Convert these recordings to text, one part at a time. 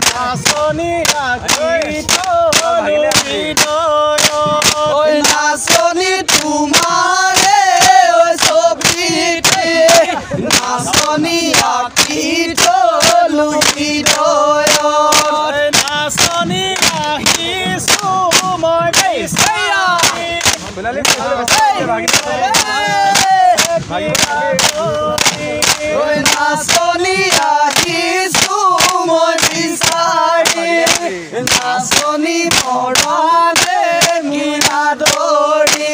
নাচনী নাচনী তোমাৰে ছবিতে নাচনী আঁকি থলো হৃদয় নাচনী আহিছো মই নাচনী আহিছো মই বিচাৰি নাচনী মৰালে মীৰা দৌৰি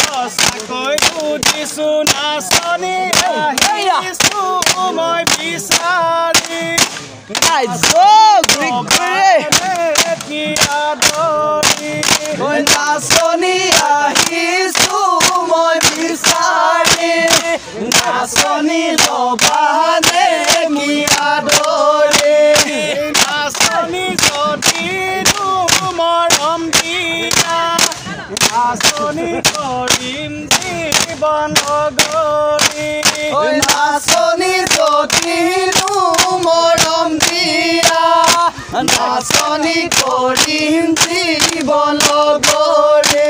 সঁচাকৈ বুজিছো নাচনী আহিছো মই বিচাৰি নাচনী আহিছো মই বিচাৰি নাচনী লবানে মীৰা দৌৰি নাচনী যদিনো মৰম দিয়া নাচনী কৰিম জীৱন গৰি নাচনী যদিনো মৰম দিয়া নাচনী কৰিম জীৱন গৰি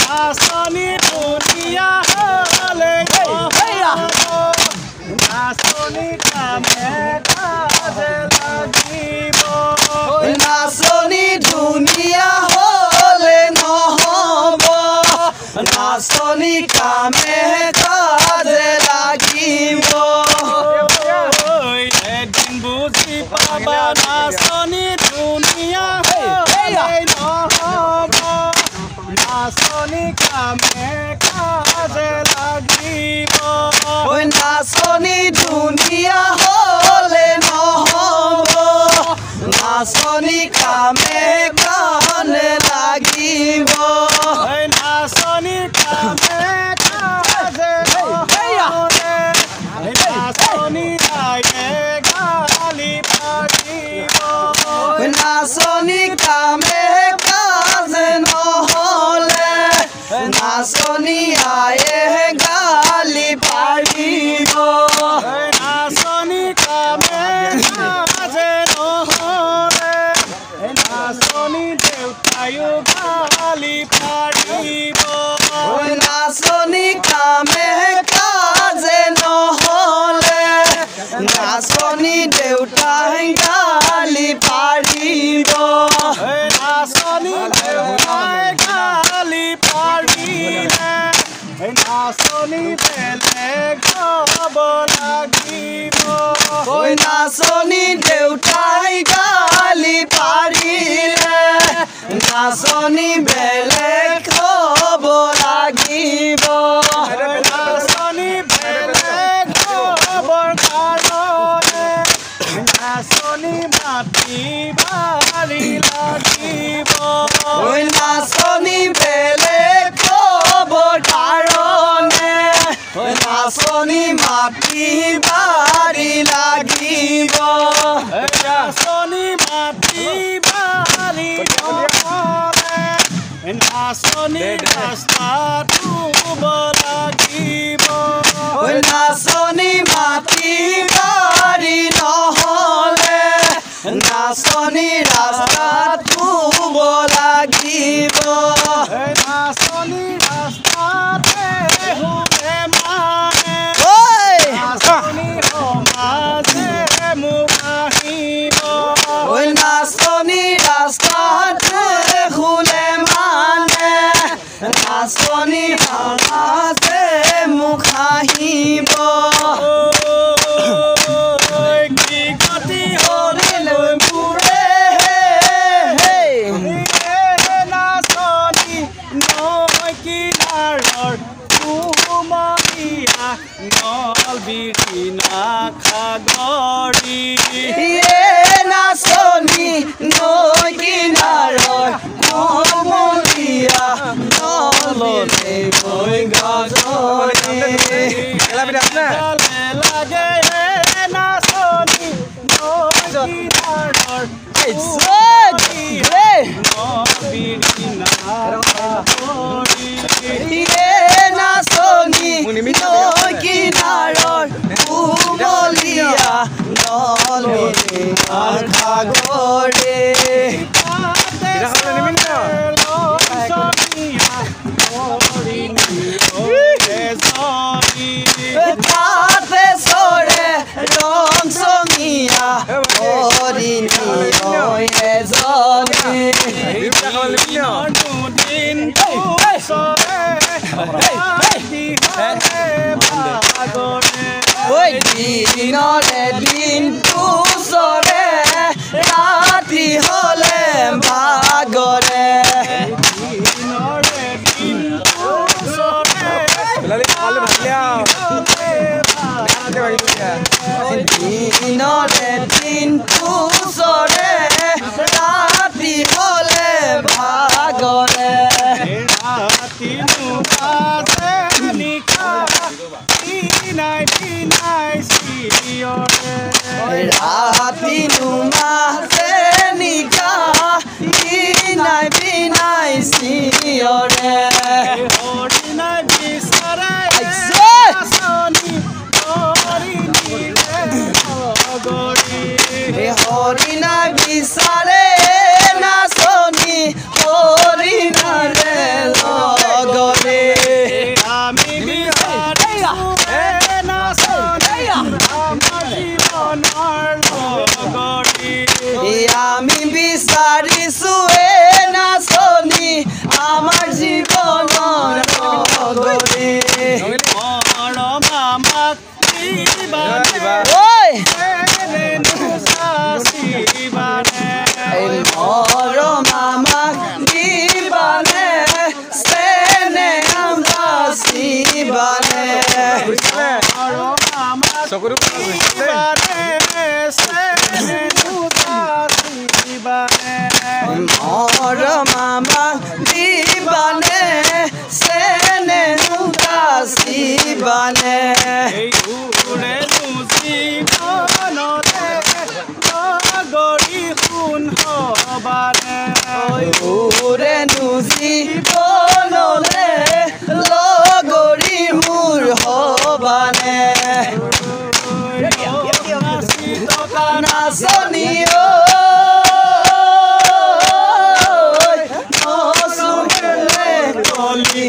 নাচনী দুনিয়া হলে নাচনী কামে কাজে লাগিব নাচনী ধুনীয়া হলে নহব নাচনী কামে কাজে লাগিব এদিন বুজি পাবা নাচনী ধুনীয়া হলে নহব নাচনী কামে কাজে লাগিব নাচনী ধুনীয়া হলে নহব নাচনী কামে কাজে লাগিব নাচনী কামে কাজে নহলে নাচনী আয়ে গালি পাৰিব নাচনী কামে কাজে নহলে নাচনী আয়ে গালি পাৰিব নাচনী কামে কাজে নহলে নাচনী দেউতায়ো গালি পাৰিব নাচনী কামে কাজে নহলে নাচনী দেউতাই গালি পাৰিব নাচনী দেউতাই গালি পাৰিলে নাচনী বেলেগ হ'ব লাগিব নাচনী দেউতাই গালি পাৰিলে নাচনী বেলেগ হ'ব লাগিব নাচনী বেলেগ হ'বৰ কাৰণে নাচনী মাটি বাৰী লাগিব নাচনী বেলেগ হ'বৰ কাৰণে নাচনী মাটি বাৰী লাগিব নাচনী মাটি বাৰী নহলে নাচনী ৰাস্তাটো হ'ব লাগিব নাচনী মাটি বাৰী নহলে নাচনী ৰাস্তাটো হ'ব লাগিব নাচনী ৰাস্তাতে হুৱে মানে নাচনী সমাজে মোক আহিব নাচনী ৰাস্তাতে হুলে মানে নাচনী সমাজে মোক আহিব কি গতি হলিলৈ মোৰে নাচনী নৈ কিনাৰৰ কুমলীয়া নলবিৰিণা সাগৰী নাচনী নৈ কিনাৰৰ কুমলীয়া নলতে গৈ গজনী লাগে নাচনী নৈ কিনাৰৰ নলবিৰিণা সাগৰী নাচনী নৈ কিনাৰৰ কুমলীয়া সাগরে তাতে সরে রং সঙ্গিয়া হরিণী এজনী দিন ওই দিনরে দিনটো সরে রাতি হলে ভাগরে দিনরে দিনটো সরে দিনরে দিনটো সরে রাতি হলে ভাগরে রাতি নুবাজে নিকা দিনাই দিনাই সিয়রে রাতি নুবাজে নিকা দিনাই দিনাই সিয়রে হরিণাই বিচারে আসনি হরিণী রে হরিণাই বিচারে নাচনি হরিণা রে লগরে আমি বিচাৰি নাচনি আমাৰ জীৱনৰ লগৰে আমি বিচাৰিছো নাচনি আমাৰ জীৱনৰ লগৰে মৰম আমাক ঐ মৰম আমাক দিবানে চেনে আমদাচিবানে মৰম আমাক দিবানে চেনে আমদাচিবানে মৰম আমাক দিবানে চেনে আমদাচিবানে ওৰে জীবনলে লগৰী মোৰ হবানে নাচনি নচুলে কলি